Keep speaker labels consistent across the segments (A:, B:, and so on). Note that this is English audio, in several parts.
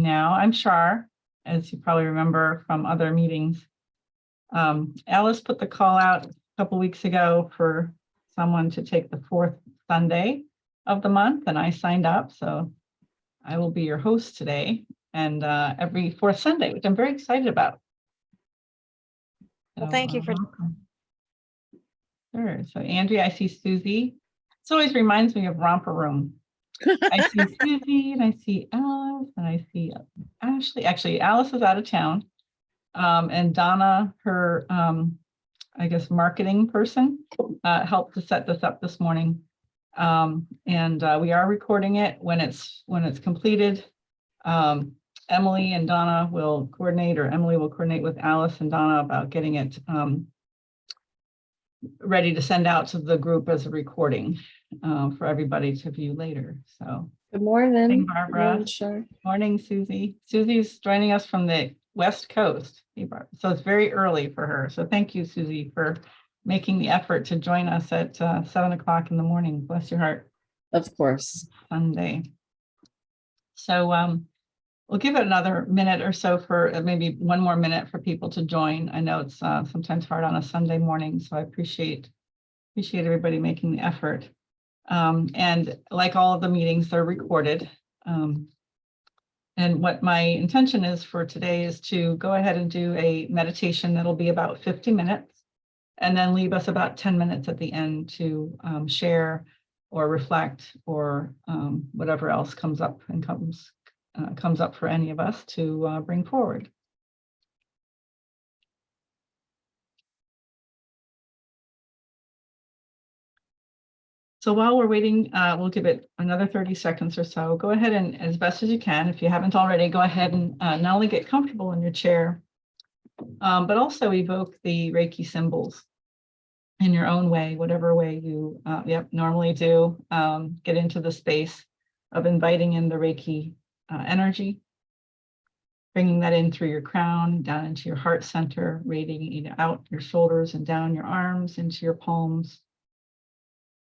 A: now. I'm Char, as you probably remember from other meetings. Alice put the call out a couple weeks ago for someone to take the fourth Sunday of the month, and I signed up, so I will be your host today and every fourth Sunday, which I'm very excited about.
B: Well, thank you for
A: welcome. Sure. So Andrea, I see Susie. This always reminds me of Romper Room. I see Susie and I see Alice and I see Ashley. Actually, Alice is out of town. And Donna, her, I guess, marketing person, helped to set this up this morning. And we are recording it when it's completed. Emily and Donna will coordinate, or Emily will coordinate with Alice and Donna about getting it ready to send out to the group as a recording for everybody to view later. So
C: good morning.
A: Hey, Barbara.
C: Morning, Char.
A: Morning, Susie. Susie's joining us from the West Coast. Hey, Barbara. So it's very early for her. So thank you, Susie, for making the effort to join us at 7 o'clock in the morning. Bless your heart.
C: Of course.
A: Sunday. So we'll give it another minute or so for maybe one more minute for people to join. I know it's sometimes hard on a Sunday morning, so I appreciate everybody making the effort. And like all of the meetings, they're recorded. And what my intention is for today is to go ahead and do a meditation that'll be about 50 minutes, and then leave us about 10 minutes at the end to share or reflect or whatever else comes up and comes up for any of us to bring forward. So while we're waiting, we'll give it another 30 seconds or so. Go ahead and, as best as you can, if you haven't already, go ahead and not only get comfortable in your chair, but also evoke the Reiki symbols in your own way, whatever way you normally do. Get into the space of inviting in the Reiki energy, bringing that in through your crown, down into your heart center, radiating out your shoulders and down your arms into your palms.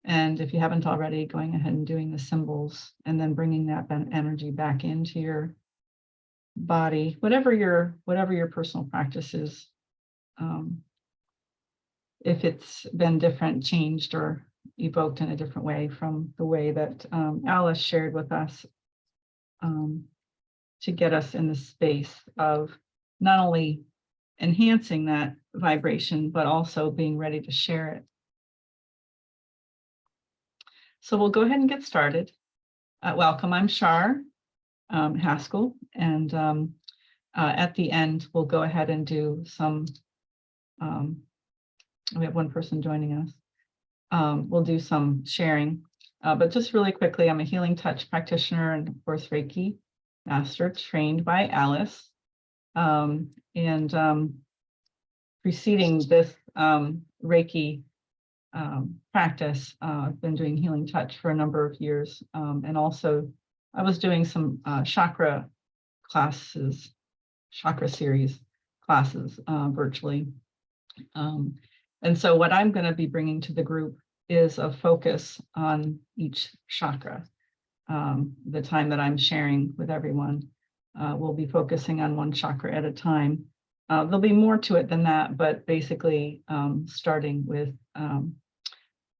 A: And if you haven't already, going ahead and doing the symbols and then bringing that energy back into your body, whatever your personal practice is. If it's been different, changed, or evoked in a different way from the way that Alice shared with us, to get us in the space of not only enhancing that vibration, but also being ready to share it. So we'll go ahead and get started. Welcome, I'm Char Haskell, and at the end, we'll go ahead and do some, we have one person joining us. We'll do some sharing, but just really quickly, I'm a healing touch practitioner and of course Reiki master trained by Alice. Preceding this Reiki practice, I've been doing healing touch for a number of years, and also I was doing some chakra classes, chakra series classes virtually. And so what I'm going to be bringing to the group is a focus on each chakra. The time that I'm sharing with everyone, we'll be focusing on one chakra at a time. There'll be more to it than that, but basically starting with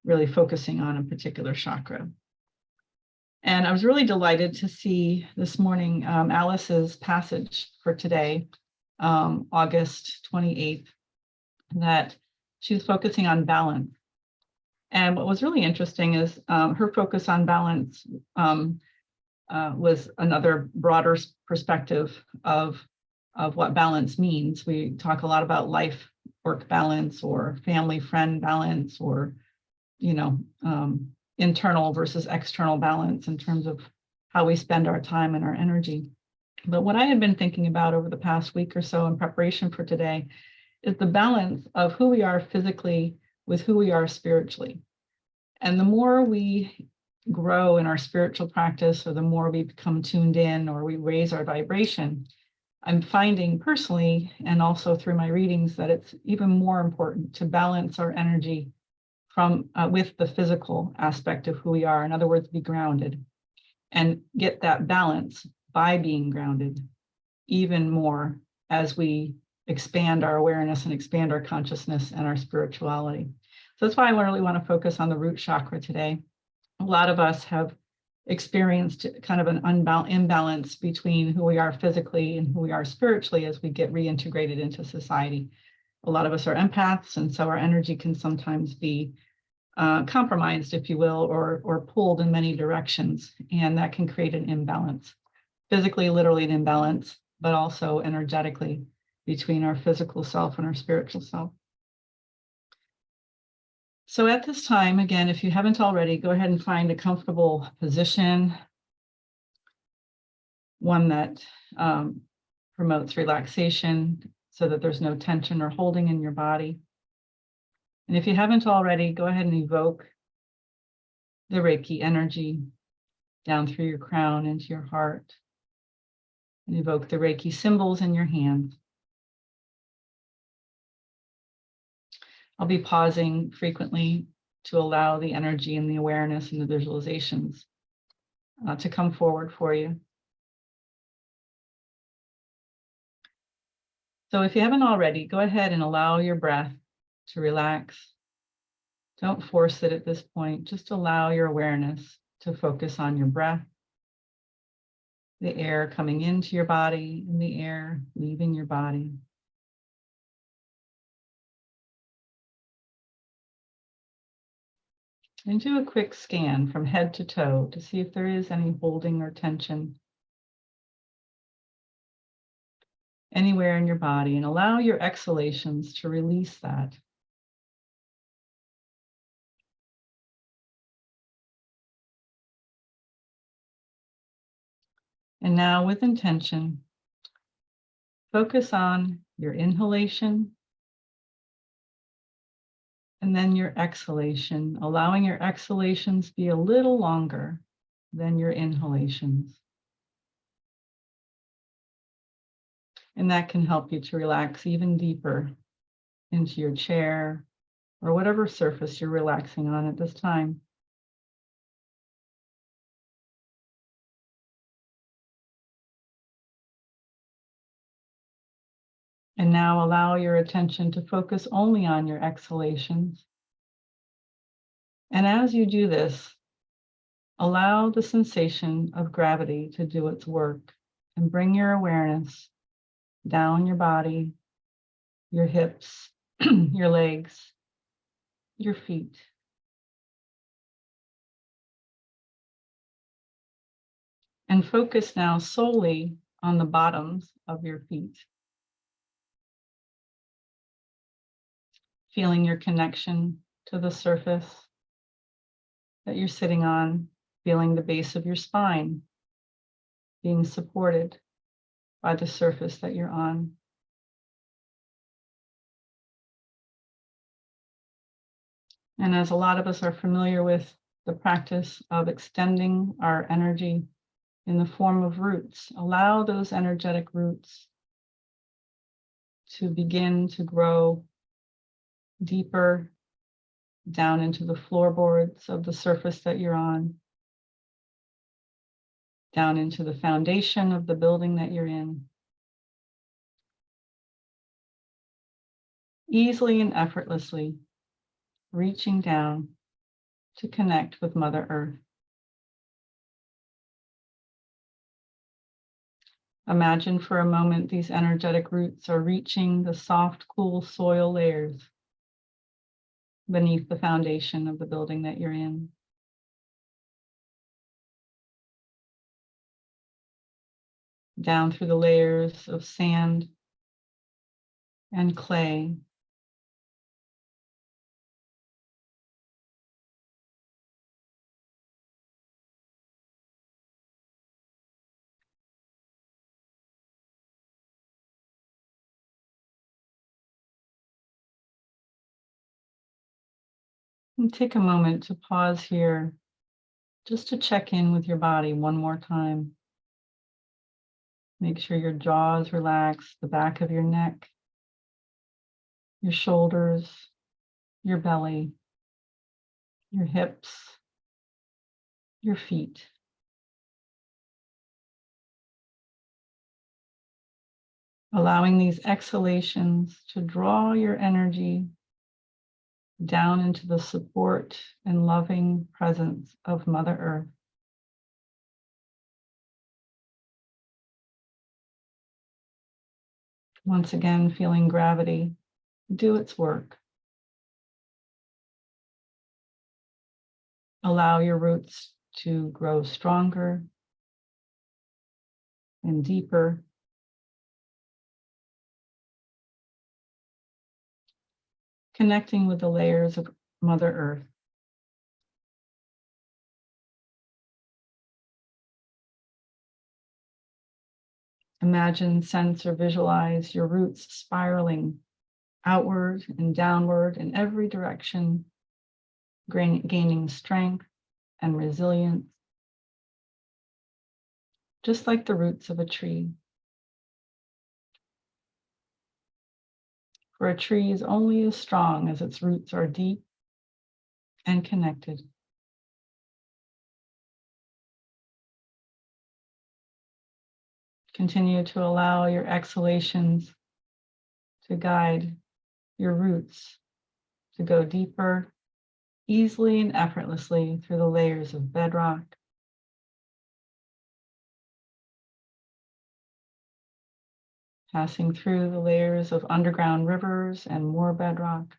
A: really focusing on a particular chakra. And I was really delighted to see this morning Alice's passage for today, August 28th, that she was focusing on balance. And what was really interesting is her focus on balance was another broader perspective of what balance means. We talk a lot about life-work balance or family-friend balance, or internal versus external balance in terms of how we spend our time and our energy. But what I had been thinking about over the past week or so in preparation for today is the balance of who we are physically with who we are spiritually. And the more we grow in our spiritual practice, or the more we become tuned in, or we raise our vibration, I'm finding personally, and also through my readings, that it's even more important to balance our energy from with the physical aspect of who we are. In other words, be grounded and get that balance by being grounded even more as we expand our awareness and expand our consciousness and our spirituality. So that's why I really want to focus on the root chakra today. A lot of us have experienced kind of an imbalance between who we are physically and who we are spiritually as we get reintegrated into society. A lot of us are empaths, and so our energy can sometimes be compromised, if you will, or pulled in many directions, and that can create an imbalance. Physically, literally an imbalance, but also energetically between our physical self and our spiritual self. So at this time, again, if you haven't already, go ahead and find a comfortable position, one that promotes relaxation so that there's no tension or holding in your body. And if you haven't already, go ahead and evoke the Reiki energy down through your crown into your heart. And evoke the Reiki symbols in your hand. I'll be pausing frequently to allow the energy and the awareness and the visualizations to come forward for you. So if you haven't already, go ahead and allow your breath to relax. Don't force it at this point. Just allow your awareness to focus on your breath, the air coming into your body and the air leaving your body. And do a quick scan from head to toe to see if there is any holding or tension anywhere in your body, and allow your exhalations to release that. And now with intention, focus on your inhalation and then your exhalation, allowing your exhalations be a little longer than your inhalations. And that can help you to relax even deeper into your chair or whatever surface you're relaxing on at this time. And now allow your attention to focus only on your exhalations. And as you do this, allow the sensation of gravity to do its work and bring your awareness down your body, your hips, your legs, your feet. And focus now solely on the bottoms of your feet. Feeling your connection to the surface that you're sitting on, feeling the base of your spine being supported by the surface that you're on. And as a lot of us are familiar with the practice of extending our energy in the form of roots, allow those energetic roots to begin to grow deeper down into the floorboards of the surface that you're on, down into the foundation of the building that you're in. Easily and effortlessly reaching down to connect with Mother Earth. Imagine for a moment these energetic roots are reaching the soft, cool soil layers beneath the foundation of the building that you're in. Down through the layers of sand and clay. And take a moment to pause here just to check in with your body one more time. Make sure your jaw is relaxed, the back of your neck, your shoulders, your belly, your hips, your feet. allowing these exhalations to draw your energy down into the support and loving presence of Mother Earth. Once again, feeling gravity do its work. Allow your roots to grow stronger and deeper. Connecting with the layers of Mother Earth. Imagine, sense, or visualize your roots spiraling outward and downward in every direction, gaining strength and resilience, just like the roots of a tree. For a tree is only as strong as its roots are deep and connected. Continue to allow your exhalations to guide your roots to go deeper, easily and effortlessly through the layers of bedrock, passing through the layers of underground rivers and more bedrock,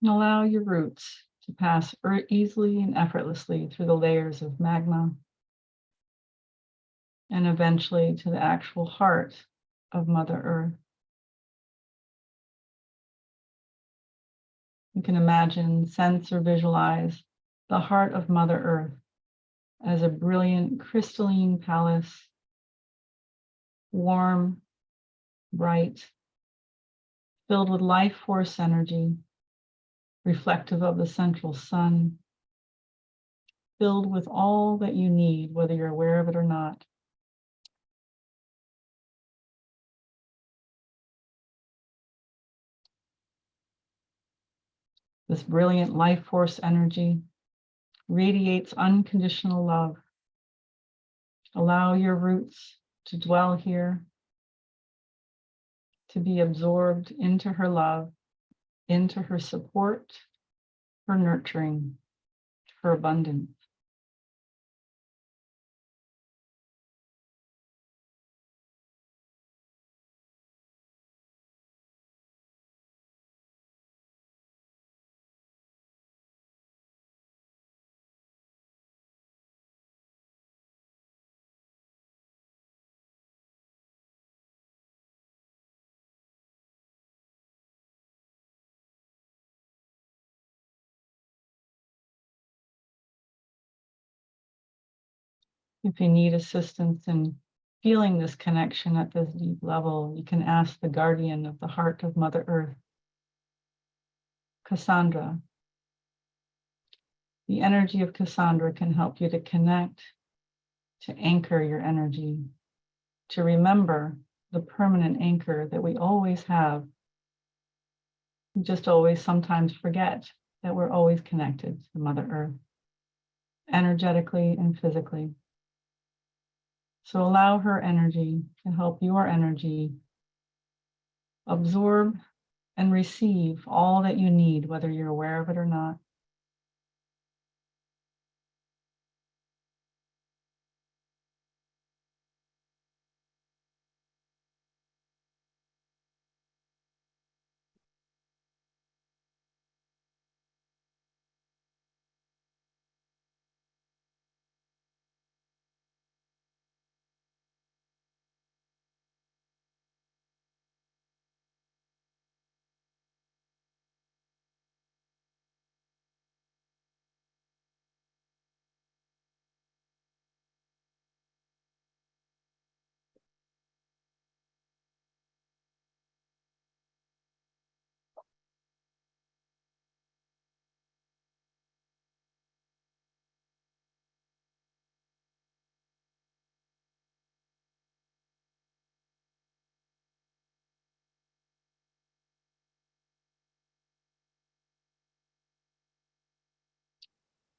A: and allow your roots to pass easily and effortlessly through the layers of magma and eventually to the actual heart of Mother Earth. You can imagine, sense, or visualize the heart of Mother Earth as a brilliant crystalline palace, warm, bright, filled with life force energy, reflective of the central sun, filled with all that you need, whether you're aware of it or not. This brilliant life force energy radiates unconditional love. Allow your roots to dwell here, to be absorbed into her love, into her support, her nurturing, her abundance. If you need assistance in feeling this connection at this deep level, you can ask the guardian of the heart of Mother Earth, Cassandra. The energy of Cassandra can help you to connect, to anchor your energy, to remember the permanent anchor that we always have. We just always sometimes forget that we're always connected to Mother Earth, energetically and physically. So allow her energy to help your energy absorb and receive all that you need, whether you're aware of it or not.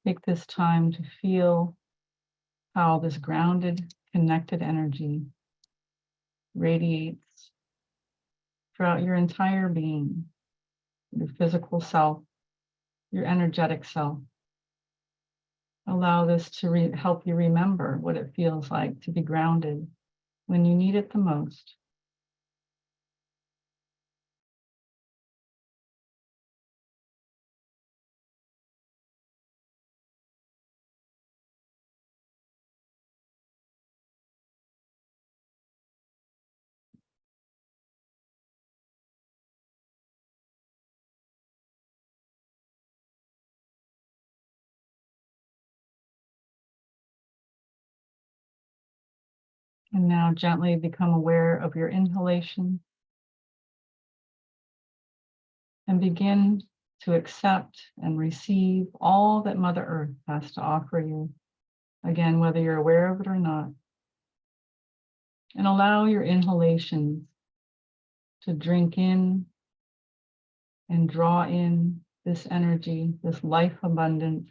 A: Take this time to feel how this grounded, connected energy radiates throughout your entire being, your physical self, your energetic self. Allow this to help you remember what it feels like to be grounded when you need it the most. And now gently become aware of your inhalation and begin to accept and receive all that Mother Earth has to offer you. Again, whether you're aware of it or not. And allow your inhalations to drink in and draw in this energy, this life abundant,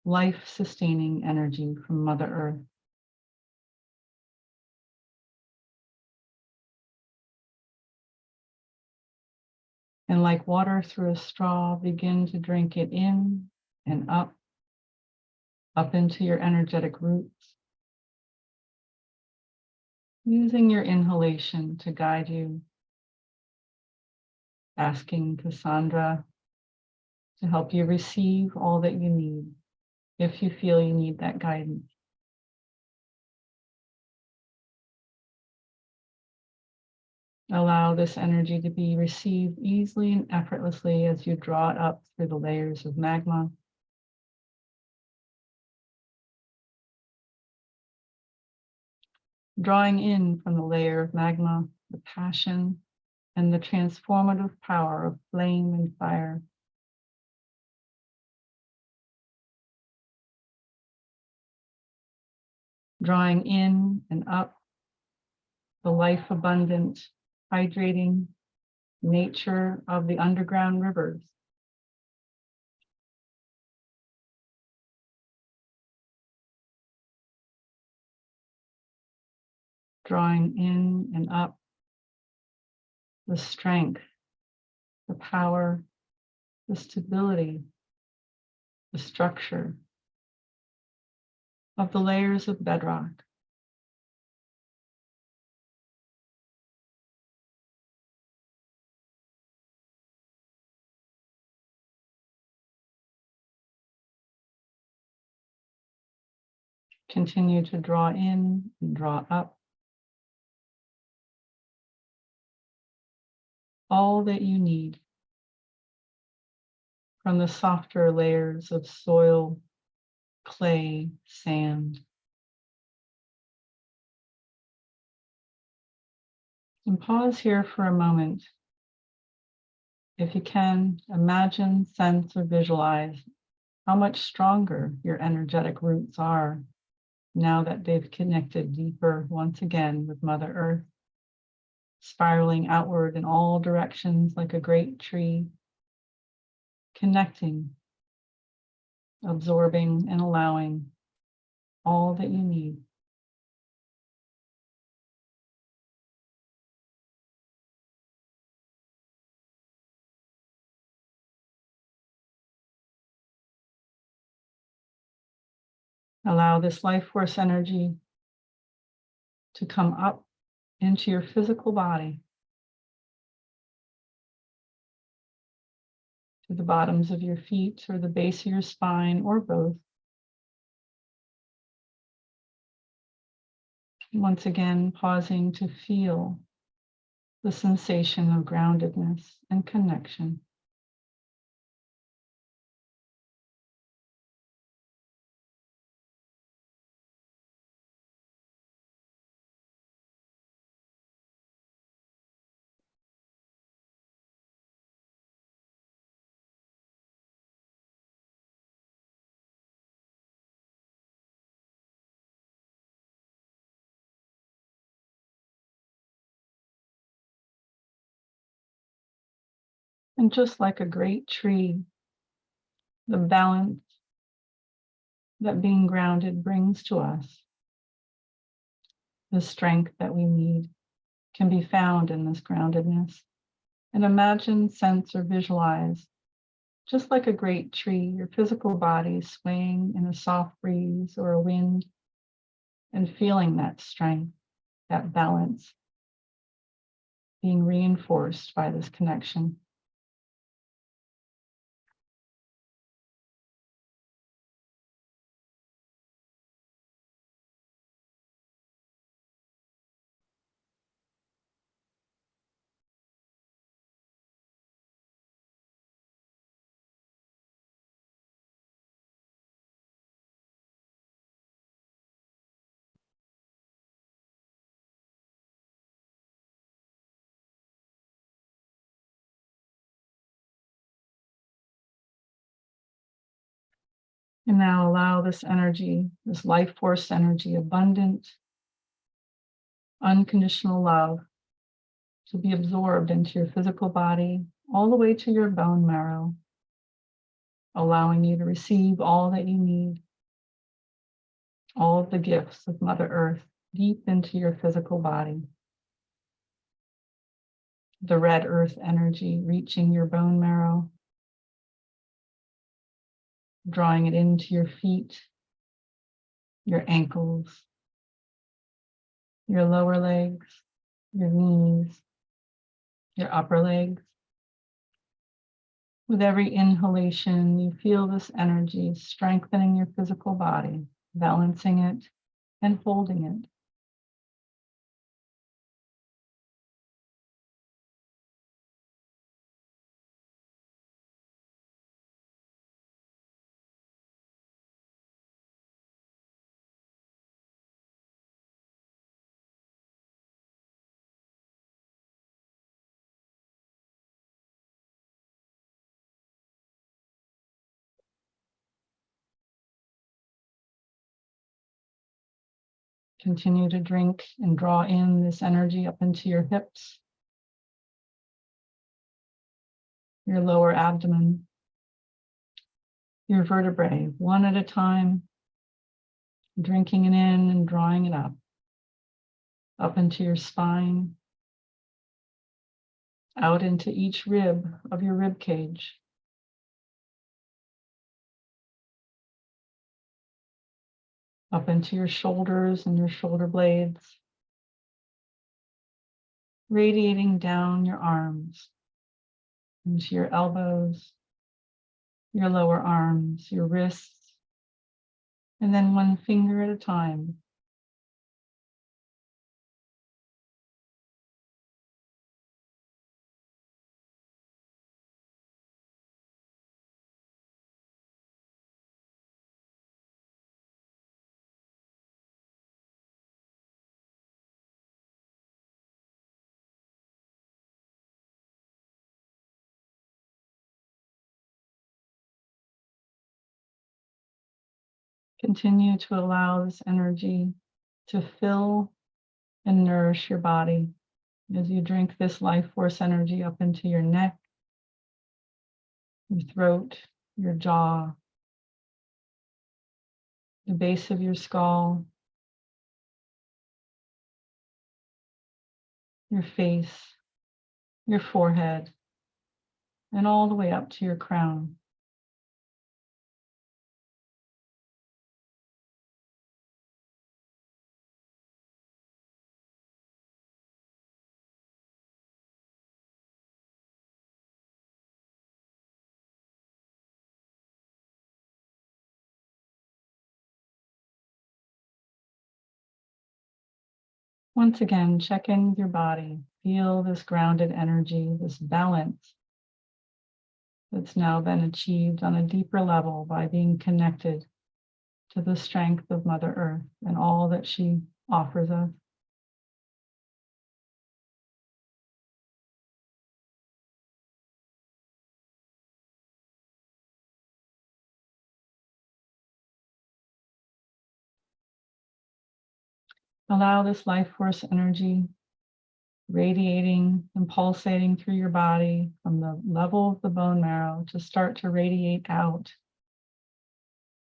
A: life sustaining energy from Mother Earth. And like water through a straw, begin to drink it in and up into your energetic roots, using your inhalation to guide you, asking Cassandra to help you receive all that you need if you feel you need that guidance. Allow this energy to be received easily and effortlessly as you draw it up through the layers of magma. Drawing in from the layer of magma, the passion and the transformative power of flame and fire. Drawing in and up the life abundant, hydrating nature of the underground rivers. Drawing in and up the strength, the power, the stability, the structure of the layers of bedrock. Continue to draw in and draw up all that you need from the softer layers of soil, clay, sand. And pause here for a moment. If you can, imagine, sense, or visualize how much stronger your energetic roots are now that they've connected deeper once again with Mother Earth, spiraling outward in all directions like a great tree, connecting, absorbing, and allowing all that you need. Allow this life force energy to come up into your physical body, to the bottoms of your feet or the base of your spine or both. Once again, pausing to feel the sensation of groundedness and connection. And just like a great tree the balance that being grounded brings to us, the strength that we need can be found in this groundedness. And imagine, sense, or visualize, just like a great tree, your physical body swaying in a soft breeze or a wind, and feeling that strength, that balance, being reinforced by this connection. And now allow this energy, this life force energy, abundant, unconditional love, to be absorbed into your physical body, all the way to your bone marrow, allowing you to receive all that you need, all of the gifts of Mother Earth deep into your physical body. The red earth energy reaching your bone marrow, drawing it into your feet, your ankles, your lower legs, your knees, your upper legs. With every inhalation, you feel this energy strengthening your physical body, balancing it and holding it. Continue to drink and draw in this energy up into your hips, your lower abdomen, your vertebrae, one at a time, drinking it in and drawing it up into your spine, out into each rib of your rib cage. Up into your shoulders and your shoulder blades, radiating down your arms, into your elbows, your lower arms, your wrists, and then one finger at a time. Continue to allow this energy to fill and nourish your body as you drink this life force energy up into your neck, your throat, your jaw, the base of your skull, your face, your forehead, and all the way up to your crown. Once again, check in with your body. Feel this grounded energy, this balance that's now been achieved on a deeper level by being connected to the strength of Mother Earth and all that she offers us. Allow this life force energy radiating and pulsating through your body from the level of the bone marrow to start to radiate out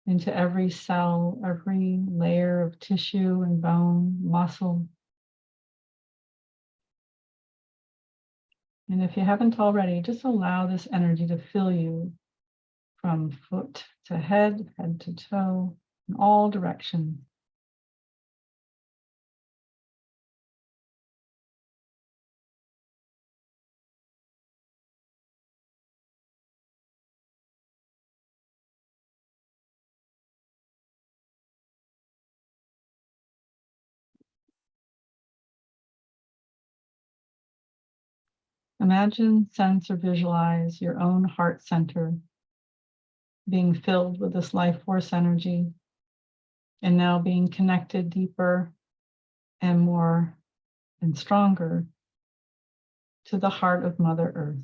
A: into every cell, every layer of tissue and bone, muscle. And if you haven't already, just allow this energy to fill you from foot to head to toe, in all directions. Imagine, sense, or visualize your own heart center being filled with this life force energy and now being connected deeper and more and stronger to the heart of Mother Earth.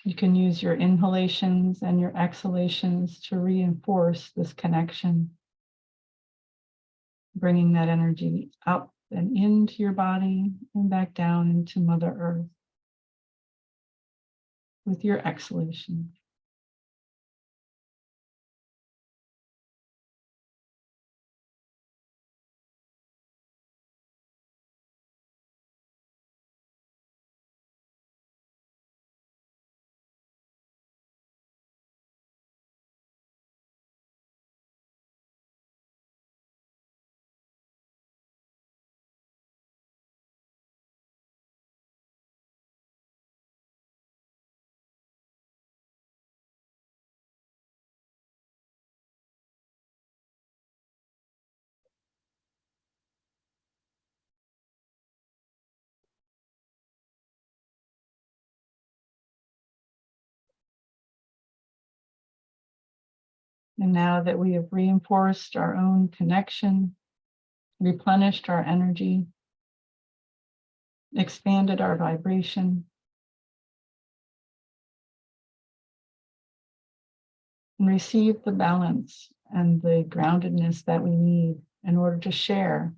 A: You can use your inhalations and your exhalations to reinforce this connection, bringing that energy up and into your body and back down into Mother Earth with your exhalation. And now that we have reinforced our own connection, replenished our energy, expanded our vibration, and received the balance and the groundedness that we need in order to share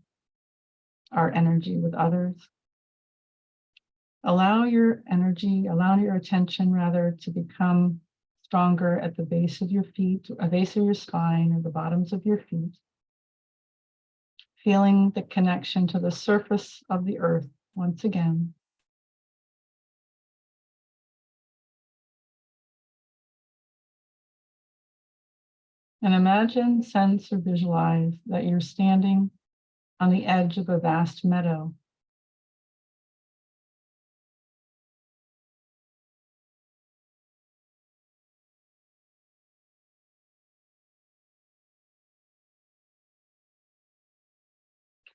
A: our energy with others. Allow your energy, allow your attention rather to become stronger at the base of your feet, a base of your spine, or the bottoms of your feet. Feeling the connection to the surface of the earth once again. And imagine, sense, or visualize that you're standing on the edge of a vast meadow.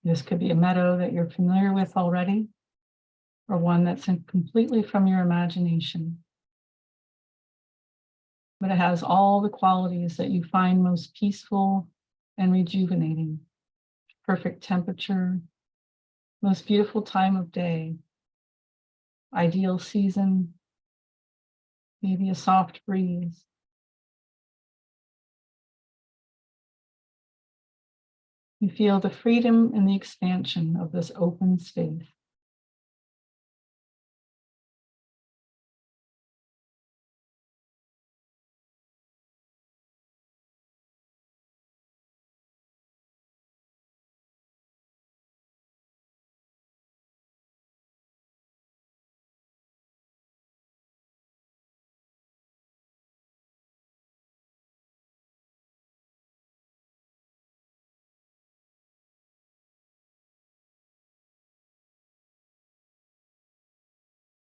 A: This could be a meadow that you're familiar with already, or one that's completely from your imagination. But it has all the qualities that you find most peaceful and rejuvenating. Perfect temperature, most beautiful time of day, ideal season, maybe a soft breeze. You feel the freedom and the expansion of this open space.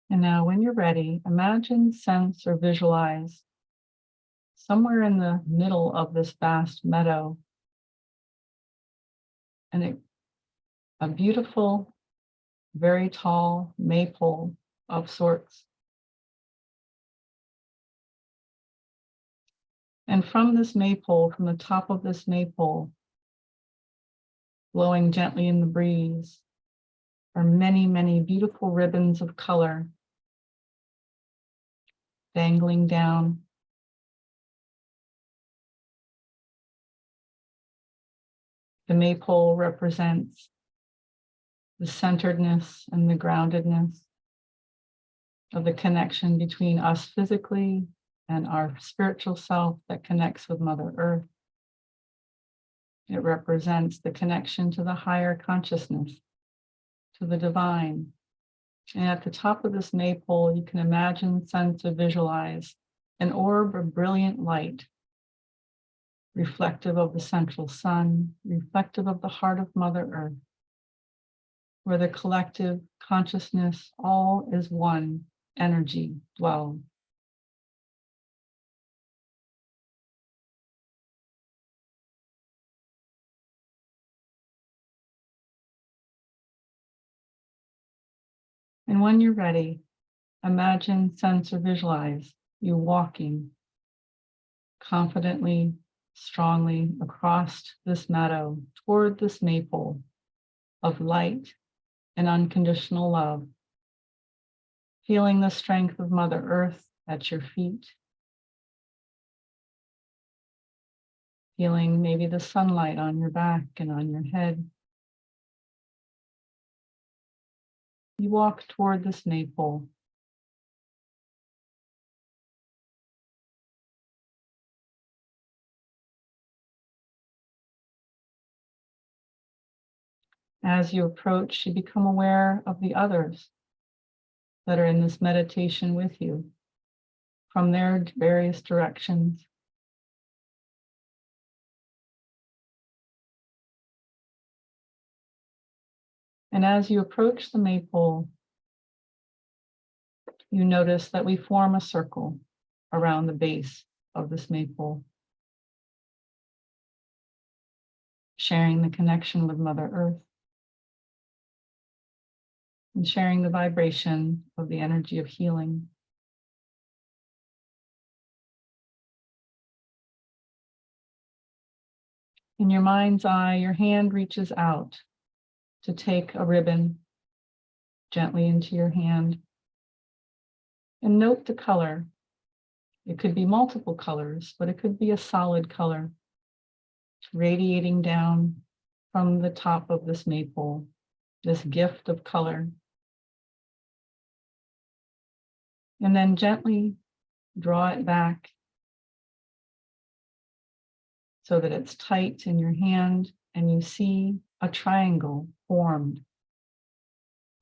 A: And now when you're ready, imagine, sense, or visualize somewhere in the middle of this vast meadow and a beautiful, very tall maple of sorts. And from this maypole, from the top of this maypole, blowing gently in the breeze, are many, many beautiful ribbons of color dangling down. The maypole represents the centeredness and the groundedness of the connection between us physically and our spiritual self that connects with Mother Earth. It represents the connection to the higher consciousness, to the divine. And at the top of this maypole, you can imagine, sense, or visualize an orb of brilliant light, reflective of the central sun, reflective of the heart of Mother Earth, where the collective consciousness, all is one energy, dwells. And when you're ready, imagine, sense, or visualize you walking confidently, strongly across this meadow toward this maypole of light and unconditional love, feeling the strength of Mother Earth at your feet, feeling maybe the sunlight on your back and on your head. You walk toward this maypole. As you approach, you become aware of the others that are in this meditation with you from their various directions. And as you approach the maypole, you notice that we form a circle around the base of this maypole, sharing the connection with Mother Earth and sharing the vibration of the energy of healing. In your mind's eye, your hand reaches out to take a ribbon gently into your hand and note the color. It could be multiple colors, but it could be a solid color radiating down from the top of this maypole, this gift of color. And then gently draw it back so that it's tight in your hand and you see a triangle formed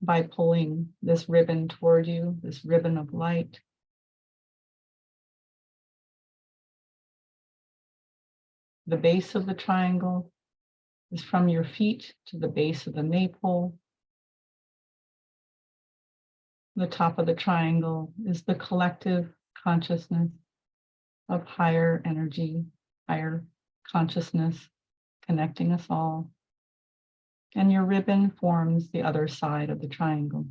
A: by pulling this ribbon toward you, this ribbon of light. The base of the triangle is from your feet to the base of the maypole. The top of the triangle is the collective consciousness of higher energy, higher consciousness, connecting us all. And your ribbon forms the other side of the triangle.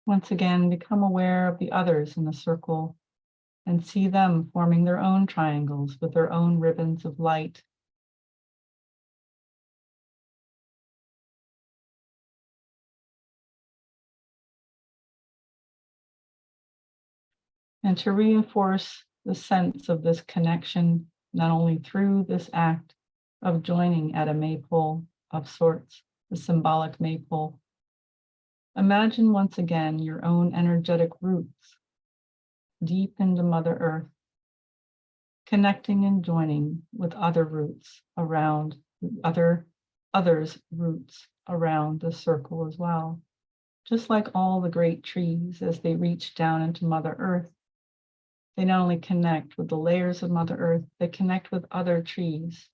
A: Once again, become aware of the others in the circle and see them forming their own triangles with their own ribbons of light. And to reinforce the sense of this connection, not only through this act of joining at a maypole of sorts, the symbolic maypole, imagine once again your own energetic roots deep into Mother Earth, connecting and joining with other roots around others' roots around the circle as well. Just like all the great trees, as they reach down into Mother Earth, they not only connect with the layers of Mother Earth, they connect with other trees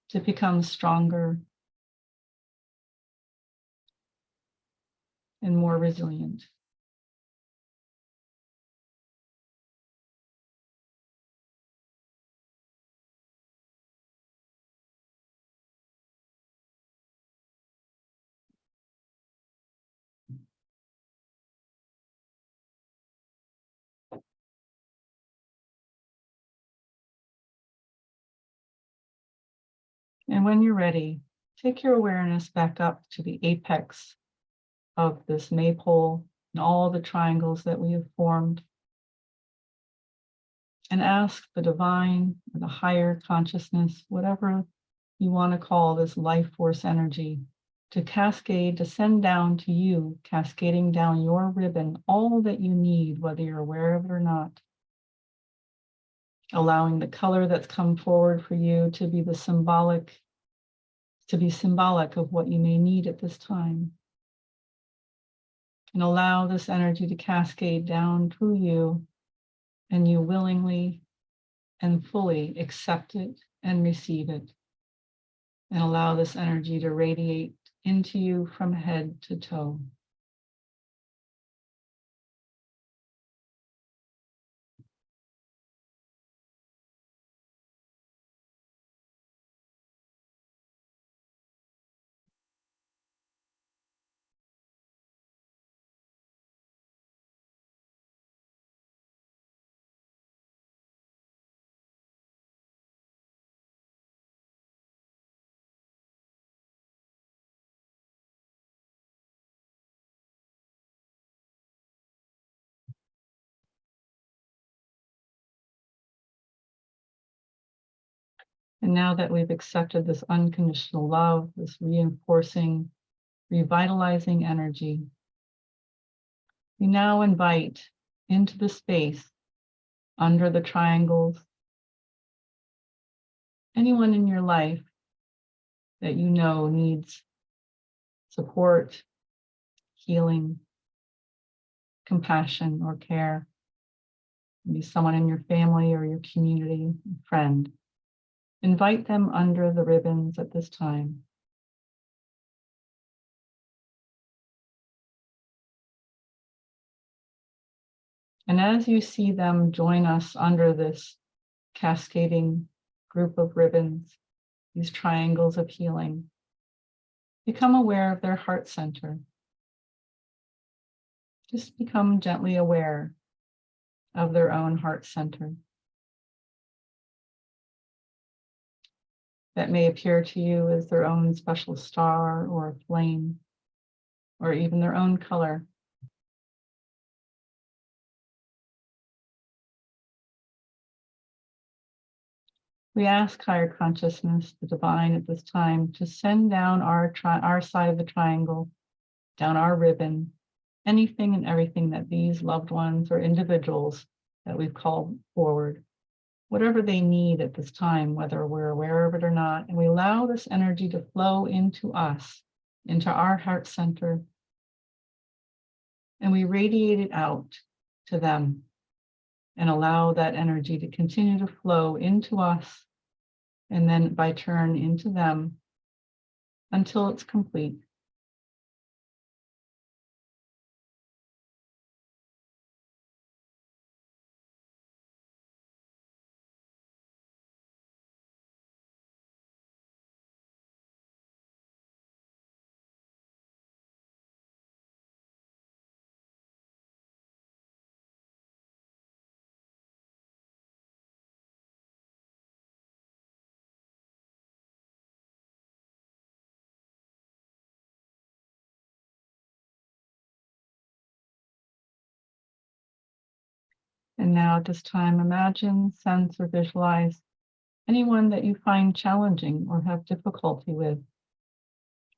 A: to become stronger and more resilient. And when you're ready, take your awareness back up to the apex of this maypole and all the triangles that we have formed. And ask the divine or the higher consciousness, whatever you want to call this life force energy, to cascade, to send down to you, cascading down your ribbon, all that you need, whether you're aware of it or not. Allowing the color that's come forward for you to be symbolic of what you may need at this time. And allow this energy to cascade down through you, and you willingly and fully accept it and receive it. And allow this energy to radiate into you from head to toe. And now that we've accepted this unconditional love, this reinforcing, revitalizing energy, we now invite into the space under the triangles anyone in your life that you know needs support, healing, compassion, or care. Maybe someone in your family or your community, friend. Invite them under the ribbons at this time. And as you see them join us under this cascading group of ribbons, these triangles of healing, become aware of their heart center. Just become gently aware of their own heart center. That may appear to you as their own special star or a flame, or even their own color. We ask higher consciousness, the divine at this time, to send down our side of the triangle, down our ribbon, anything and everything that these loved ones or individuals that we've called forward, whatever they need at this time, whether we're aware of it or not, and we allow this energy to flow into us, into our heart center, and we radiate it out to them and allow that energy to continue to flow into us and then by turn into them until it's complete. And now at this time, imagine, sense, or visualize anyone that you find challenging or have difficulty with,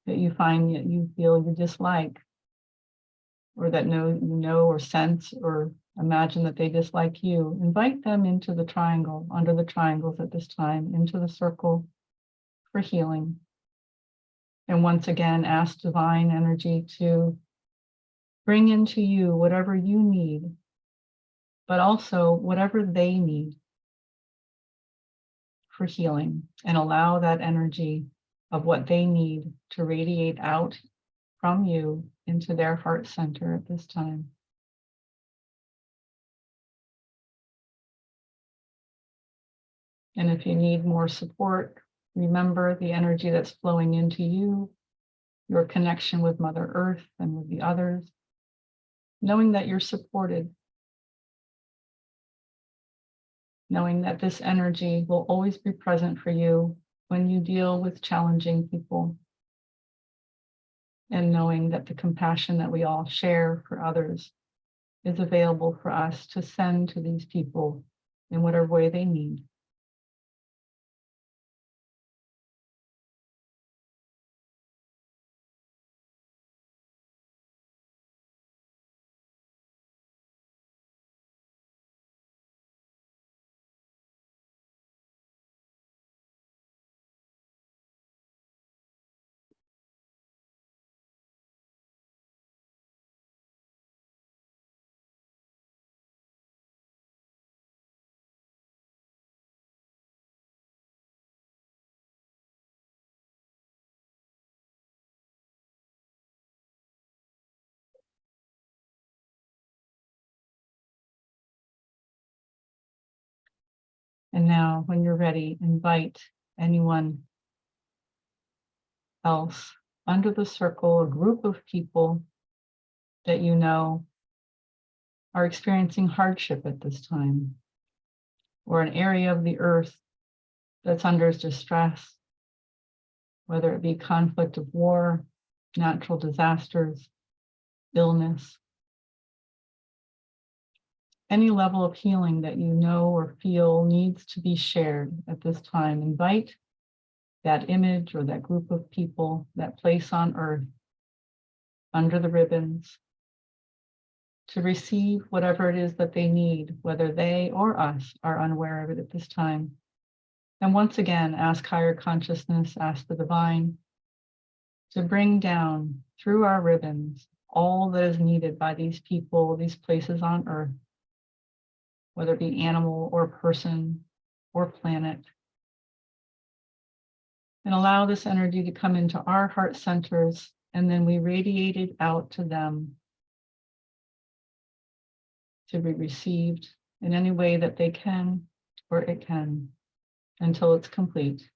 A: that you find that you feel you dislike, or that you know or sense or imagine that they dislike you. Invite them into the triangle, under the triangles at this time, into the circle for healing. And once again, ask divine energy to bring into you whatever you need, but also whatever they need for healing, and allow that energy of what they need to radiate out from you into their heart center at this time. And if you need more support, remember the energy that's flowing into you, your connection with Mother Earth and with the others, knowing that you're supported, knowing that this energy will always be present for you when you deal with challenging people. and knowing that the compassion that we all share for others is available for us to send to these people in whatever way they need. And now, when you're ready, invite anyone else under the circle, a group of people that you know are experiencing hardship at this time, or an area of the earth that's under distress, whether it be conflict of war, natural disasters, illness, any level of healing that you know or feel needs to be shared at this time. Invite that image or that group of people, that place on earth under the ribbons, to receive whatever it is that they need, whether they or us are unaware of it at this time. And once again, ask higher consciousness, ask the divine to bring down through our ribbons all that is needed by these people, these places on earth, whether it be animal or person or planet. And allow this energy to come into our heart centers, and then we radiate it out to them to be received in any way that they can or it can until it's complete.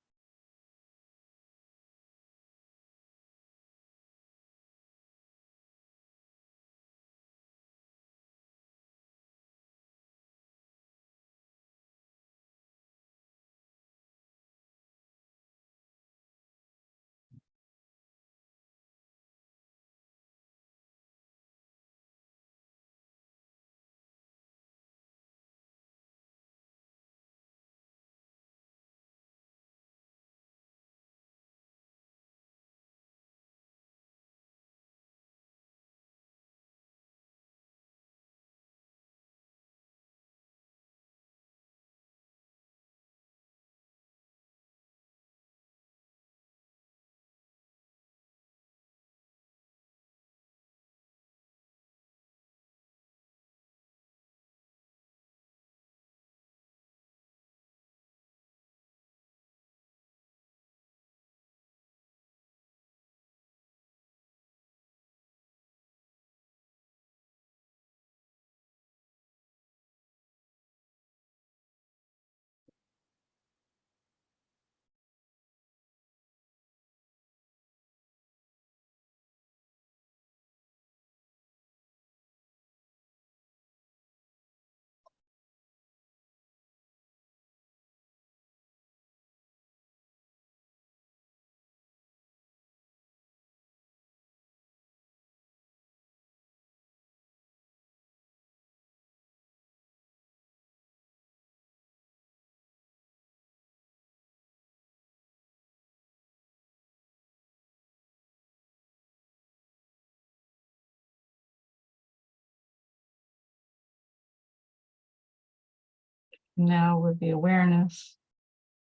A: Now, with the awareness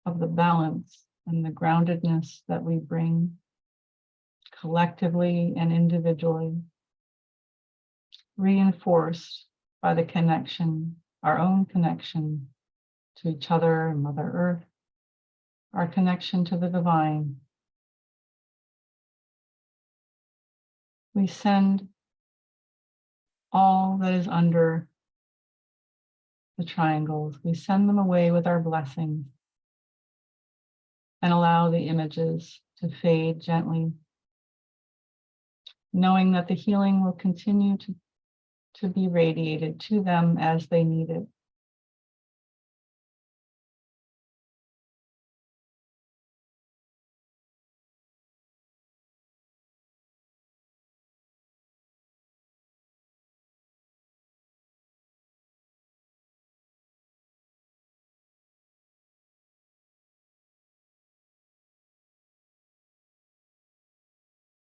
A: of the balance and the groundedness that we bring collectively and individually, reinforced by the connection, our own connection to each other and Mother Earth, our connection to the divine, we send all that is under the triangles, we send them away with our blessings and allow the images to fade gently, knowing that the healing will continue to be radiated to them as they need it.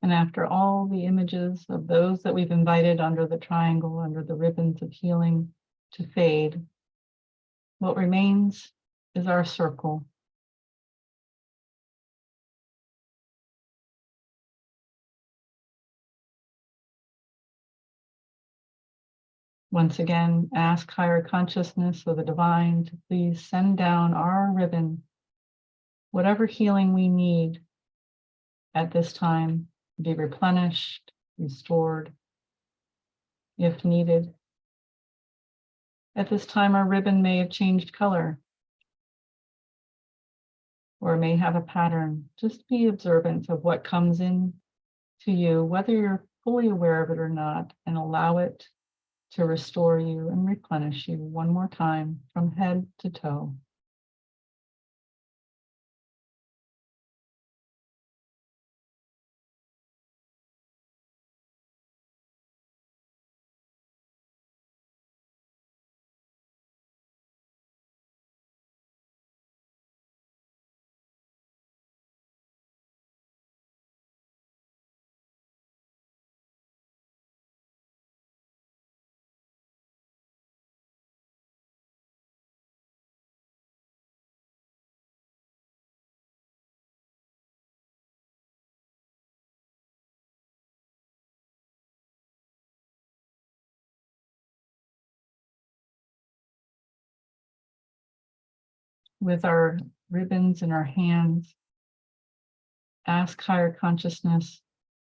A: And after all the images of those that we've invited under the triangle, under the ribbons of healing to fade, what remains is our circle. Once again, ask higher consciousness or the divine to please send down our ribbon, whatever healing we need at this time, be replenished, restored, if needed. At this time, our ribbon may have changed color or may have a pattern. Just be observant of what comes in to you, whether you're fully aware of it or not, and allow it to restore you and replenish you one more time from head to toe. With our ribbons in our hands, ask higher consciousness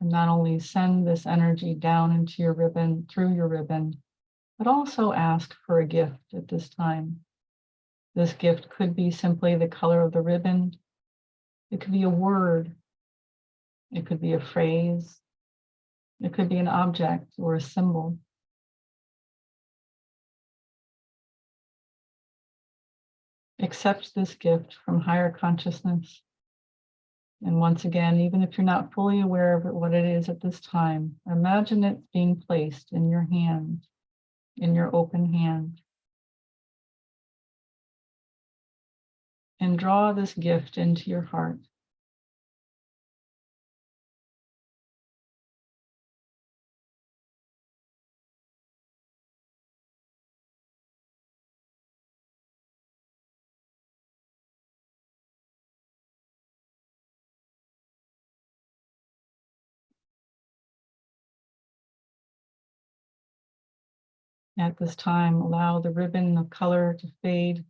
A: and not only send this energy down into your ribbon, through your ribbon, but also ask for a gift at this time. This gift could be simply the color of the ribbon. It could be a word. It could be a phrase. It could be an object or a symbol. Accept this gift from higher consciousness. And once again, even if you're not fully aware of what it is at this time, imagine it being placed in your hand, in your open hand. And draw this gift into your heart. At this time, allow the ribbon of color to fade.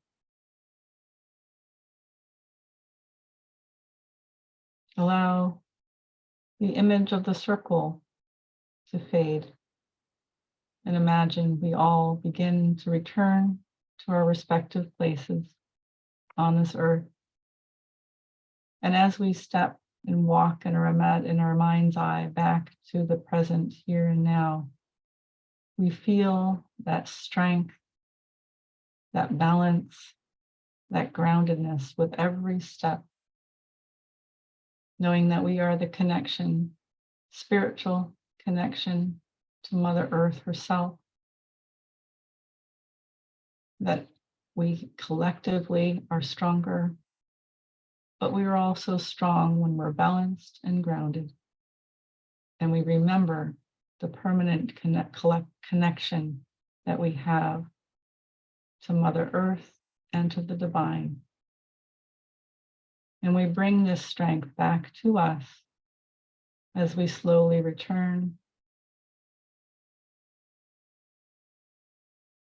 A: Allow the image of the circle to fade. And imagine we all begin to return to our respective places on this earth. And as we step and walk in our mind's eye back to the present here and now, we feel that strength, that balance, that groundedness with every step, knowing that we are the connection, spiritual connection to Mother Earth herself, that we collectively are stronger, but we are also strong when we're balanced and grounded. And we remember the permanent connection that we have to Mother Earth and to the divine. And we bring this strength back to us as we slowly return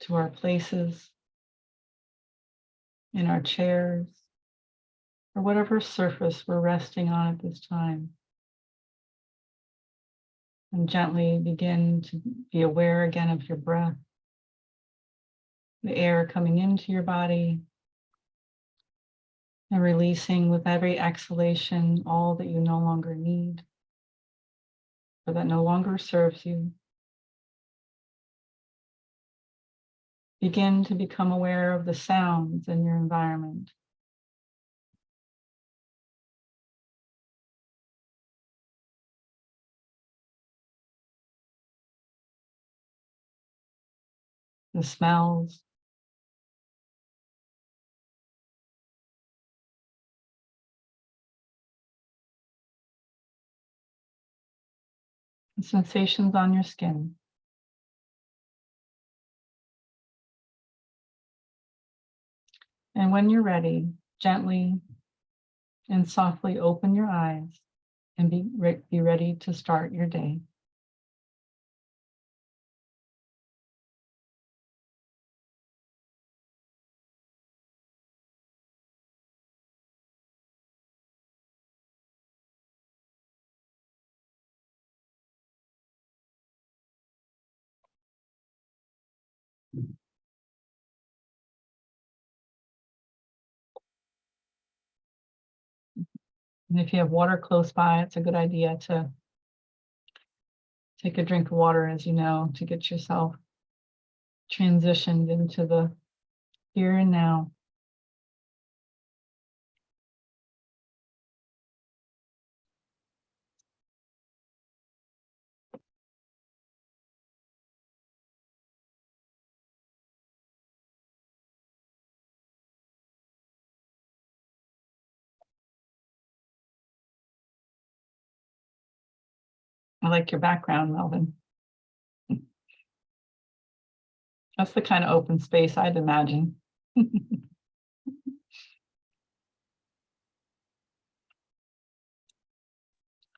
A: to our places, in our chairs, or whatever surface we're resting on at this time. And gently begin to be aware again of your breath, the air coming into your body, and releasing with every exhalation all that you no longer need, or that no longer serves you. Begin to become aware of the sounds in your environment. The smells, the sensations on your skin. And when you're ready, gently and softly open your eyes and be ready to start your day. And if you have water close by, it's a good idea to take a drink of water, as you know, to get yourself transitioned into the here and now. I like your background, Melvin. That's the kind of open space I'd imagine.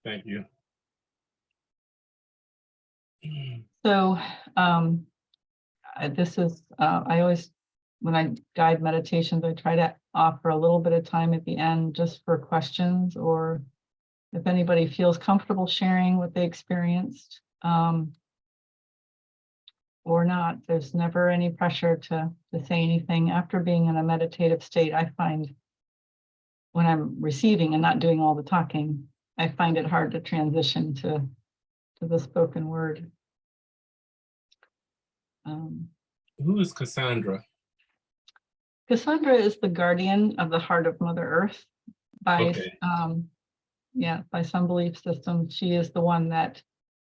B: Thank you.
A: So this is, I always, when I guide meditations, I try to offer a little bit of time at the end just for questions, or if anybody feels comfortable sharing what they experienced or not. There's never any pressure to say anything. After being in a meditative state, I find when I'm receiving and not doing all the talking, I find it hard to transition to the spoken word.
B: Who is Cassandra?
A: Cassandra is the guardian of the heart of Mother Earth. By by some belief systems, she is the one that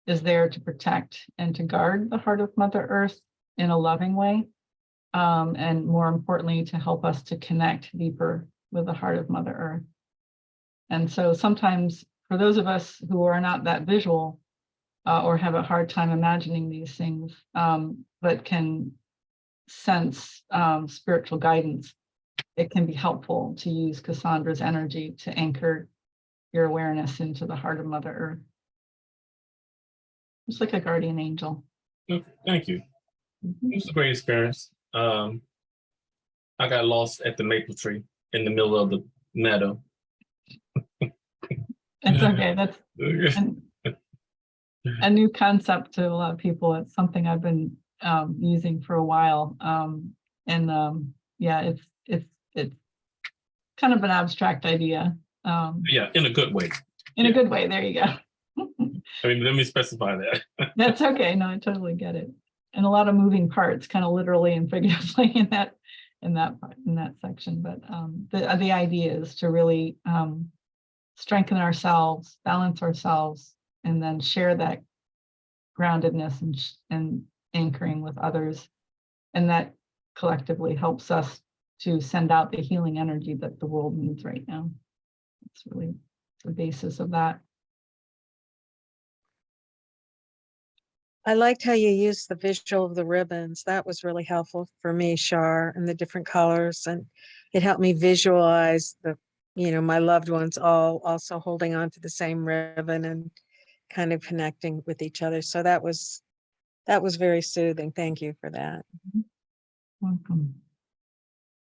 A: is there to protect and to guard the heart of Mother Earth in a loving way, and more importantly, to help us to connect deeper with the heart of Mother Earth. And so sometimes for those of us who are not that visual or have a hard time imagining these things, but can sense spiritual guidance, it can be helpful to use Cassandra's energy to anchor your awareness into the heart of Mother Earth. It's like a guardian angel.
B: Okay, thank you. It was a great experience. I got lost at the maple tree in the middle of the meadow.
A: It's okay. That's a new concept to a lot of people. It's something I've been using for a while. Yeah, it's kind of an abstract idea.
B: Yeah, in a good way.
A: In a good way. There you go.
B: I mean, let me specify that.
A: That's okay. No, I totally get it. And a lot of moving parts, kind of literally and figuratively in that section. But the idea is to really strengthen ourselves, balance ourselves, and then share that groundedness and anchoring with others. And that collectively helps us to send out the healing energy that the world needs right now. It's really the basis of that.
D: I liked how you used the visual of the ribbons. That was really helpful for me, Char, and the different colors. And it helped me visualize my loved ones all also holding on to the same ribbon and kind of connecting with each other. So that was very soothing. Thank you for that.
A: Welcome.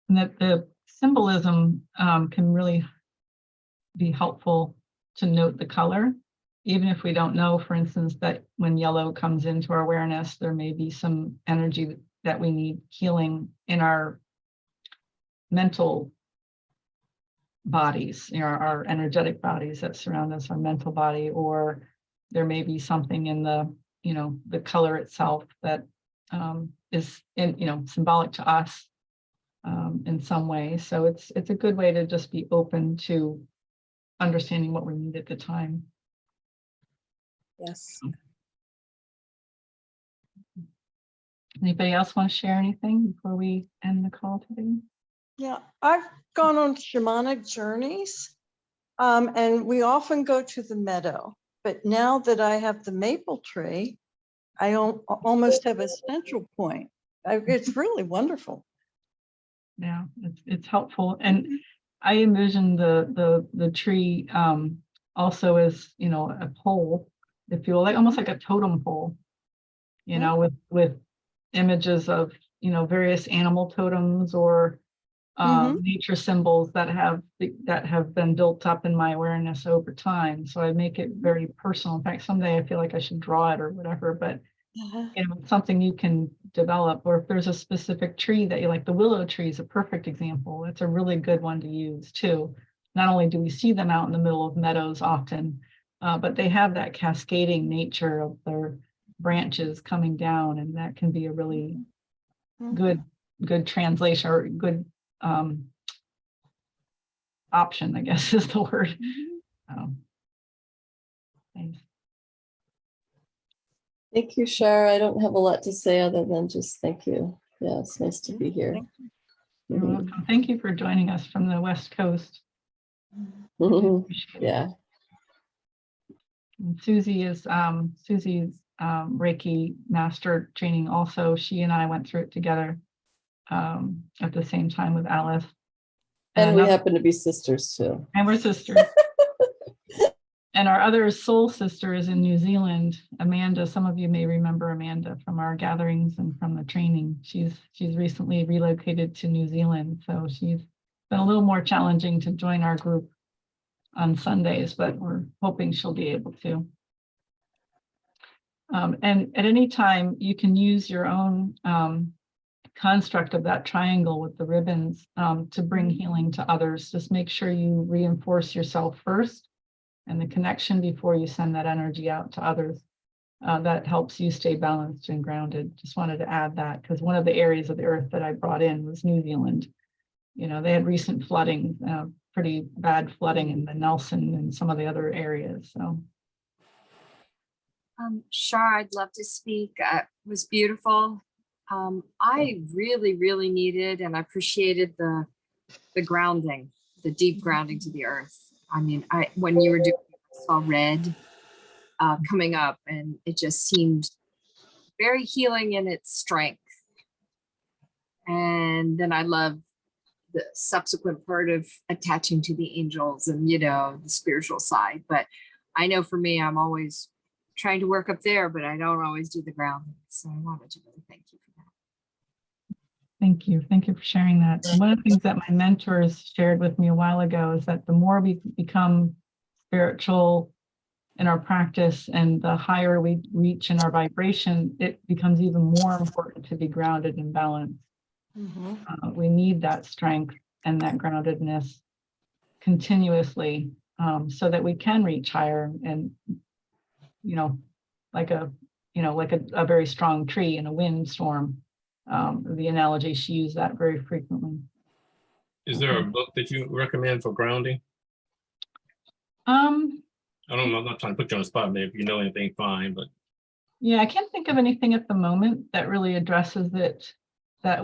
A: And that the symbolism can really be helpful to note the color. Even if we don't know, for instance, that when yellow comes into our awareness, there may be some energy that we need healing in our mental bodies, our energetic bodies that surround us, our mental body, or there may be something in the color itself that is symbolic to us in some way. So it's a good way to just be open to understanding what we need at the time.
D: Yes.
A: Anybody else want to share anything before we end the call today?
E: Yeah, I've gone on shamanic journeys, and we often go to the meadow. but now that I have the maple tree, I almost have a central point. It's really wonderful.
A: Yeah, it's helpful. And I envision the tree also as, you know, a pole, if you will, like almost like a totem pole, you know, with images of, you know, various animal totems or nature symbols that have been built up in my awareness over time. So I make it very personal. In fact, someday I feel like I should draw it or whatever, but you know, it's something you can develop. Or if there's a specific tree that you like, the willow tree is a perfect example. It's a really good one to use too. Not only do we see them out in the middle of meadows often, but they have that cascading nature of their branches coming down, and that can be a really good translation or good option, I guess is the word. Thanks.
C: Thank you, Char. I don't have a lot to say other than just thank you. Yeah, it's nice to be here.
A: You're welcome. Thank you for joining us from the West Coast.
C: Yeah.
A: And Susie's Reiki master training also. She and I went through it together at the same time with Alice.
C: And we happen to be sisters too.
A: And we're sisters. And our other soul sister is in New Zealand, Amanda. Some of you may remember Amanda from our gatherings and from the training. She's recently relocated to New Zealand, so she's been a little more challenging to join our group on Sundays, but we're hoping she'll be able to. And at any time, you can use your own construct of that triangle with the ribbons to bring healing to others. Just make sure you reinforce yourself first and the connection before you send that energy out to others. That helps you stay balanced and grounded. Just wanted to add that because one of the areas of the earth that I brought in was New Zealand. You know, they had recent flooding, pretty bad flooding in the Nelson and some of the other areas. So,
F: Char, I'd love to speak. It was beautiful. I really, really needed and I appreciated the grounding, the deep grounding to the earth. I mean, when you were doing it, I saw red coming up, and it just seemed very healing in its strength. And then I love the subsequent part of attaching to the angels and, you know, the spiritual side. But I know for me, I'm always trying to work up there, but I don't always do the grounding. So I wanted to really thank you for that.
A: thank you. Thank you for sharing that. And one of the things that my mentors shared with me a while ago is that the more we become spiritual in our practice and the higher we reach in our vibration, it becomes even more important to be grounded and balanced. We need that strength and that groundedness continuously so that we can reach higher and, you know, like a very strong tree in a windstorm. The analogy, she used that very frequently.
B: Is there a book that you recommend for grounding? I don't know, I'm not trying to put you on the spot, maybe if you know anything, fine, but.
A: Yeah, I can't think of anything at the moment that really addresses it. That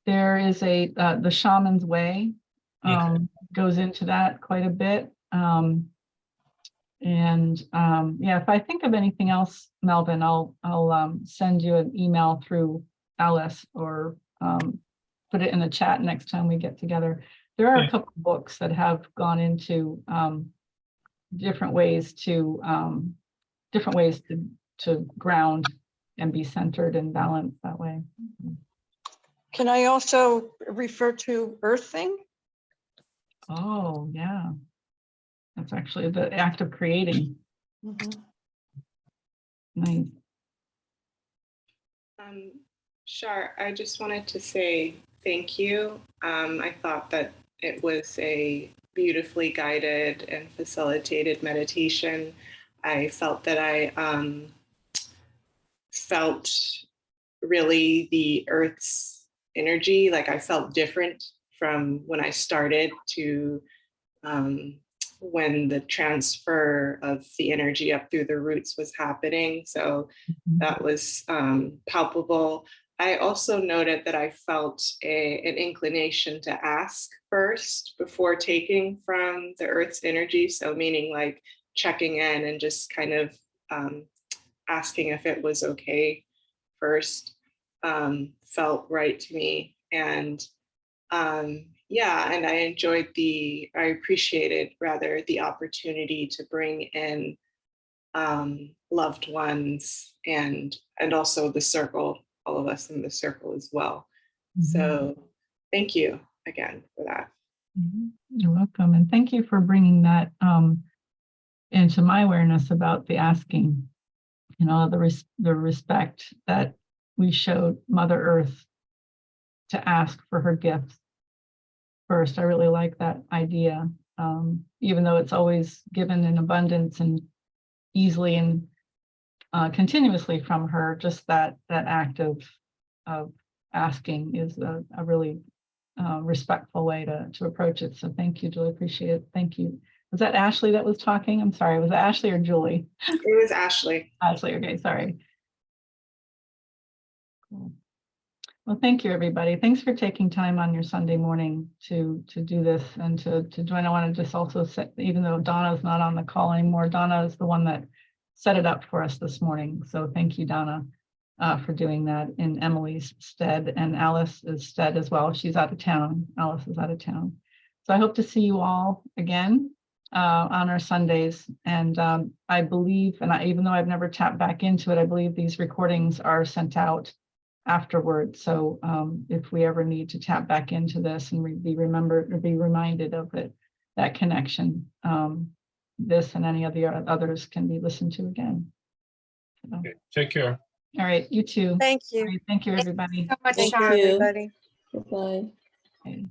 A: there is the Shaman's Way goes into that quite a bit. Yeah, if I think of anything else, Melvin, I'll send you an email through Alice or put it in the chat next time we get together. There are a couple of books that have gone into different ways to ground and be centered and balanced that way.
E: Can I also refer to earthing?
A: Oh, yeah. That's actually the act of creating. Nice.
G: Char, I just wanted to say thank you. I thought that it was a beautifully guided and facilitated meditation. I felt that I felt really the earth's energy, like I felt different from when I started to when the transfer of the energy up through the roots was happening. So that was palpable. I also noted that I felt an inclination to ask first before taking from the earth's energy. So meaning like checking in and just kind of asking if it was okay first, felt right to me. And yeah, and I appreciated rather the opportunity to bring in loved ones and also the circle, all of us in the circle as well. So thank you again for that.
A: You're welcome. And thank you for bringing that into my awareness about the asking, you know, the respect that we showed Mother Earth to ask for her gifts first. I really like that idea, even though it's always given in abundance and easily and continuously from her. Just that act of asking is a really respectful way to approach it. So thank you, Julie. Appreciate it. Thank you. Was that Ashley that was talking? I'm sorry. Was it Ashley or Julie?
G: It was Ashley.
A: Ashley. Okay, sorry. Cool. Well, thank you, everybody. Thanks for taking time on your Sunday morning to do this and to join. I want to just also say, even though Donna's not on the call anymore, Donna is the one that set it up for us this morning. So thank you, Donna, for doing that in Emily's stead and Alice's stead as well. She's out of town. Alice is out of town. So I hope to see you all again on our Sundays. And I believe, even though I've never tapped back into it, I believe these recordings are sent out afterward. So if we ever need to tap back into this and be reminded of it, that connection, this and any of the others can be listened to again. So,
B: Okay, take care.
A: all right, you too.
D: Thank
A: All
D: you.
A: right, thank you, everybody.
F: So much,
C: Thank
F: Char.
C: you.
D: Everybody.
C: Goodbye.
A: Okay.